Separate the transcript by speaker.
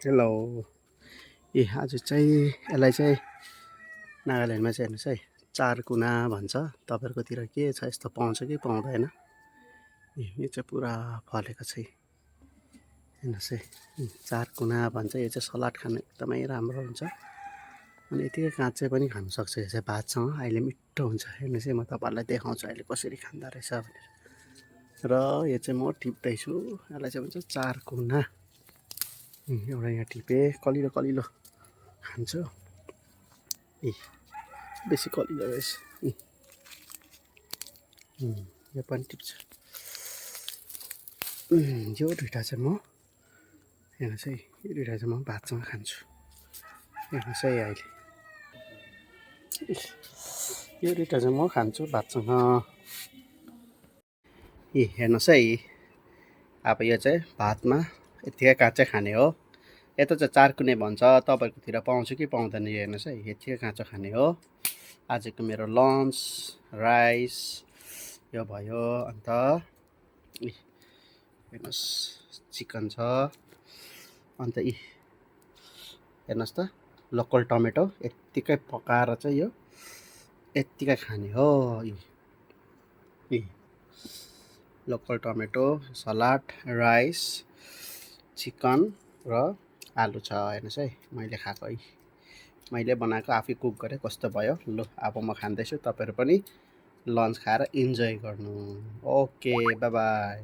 Speaker 1: Hello. आज चाहिँ यसलाई चाहिँ नागाल्यान्डमा चाहिँ हेर्नुहोस् है, चारकुना भन्छ। तपाईँहरूकोतिर के छ, यस्तो पाउँछ कि पाउँदैन? यो चाहिँ पुरा फलेको छ हेर्नुहोस् है। चारकुना भन्छ। यो चाहिँ सलाद खान एकदमै राम्रो हुन्छ। अनि यतिकै काँचै पनि खान सक्छ। यो चाहिँ भातसँग अहिले मिठो हुन्छ। हेर्नुहोस् है, म तपाईँहरूलाई देखाउँछु अहिले कसरी खाँदो रहेछ भनेर। र यो चाहिँ म टिप्दैछु। यसलाई चाहिँ भन्छ चारकुना। एउटा यहाँ टिपेँ, कलिलो कलिलो खान्छु। बेसी कलिलो रहेछ। यो पनि टिप्छु। यो दुइटा चाहिँ म हेर्नुहोस् है, यो दुइटा चाहिँ म भातसँग खान्छु। हेर्नुहोस् है अहिले यो दुइटा चाहिँ म खान्छु भातसँग। हेर्नुहोस् है, अब यो चाहिँ भातमा यत्तिकै काँचै खाने हो। यता चाहिँ चारकुने भन्छ, तपाईँहरूकोतिर पाउँछ कि पाउँदैन हेर्नुहोस् है। यत्तिकै काँचो खाने हो। आजको मेरो लन्च राइस यो भयो। अन्त हेर्नुहोस् चिकन छ। अन्त हेर्नुहोस् त लोकल टमेटो यत्तिकै पकाएर चाहिँ यो यत्तिकै खाने हो। Local tomato, salad, rice, chicken र आलु छ। हेर्नुहोस् है, मैले खाएको मैले बनाएको, आफै कुक गरेँ। कस्तो भयो लु, अब म खाँदैछु। तपाईँहरू पनि लन्च खाएर इन्जोय गर्नु। Okay, by by.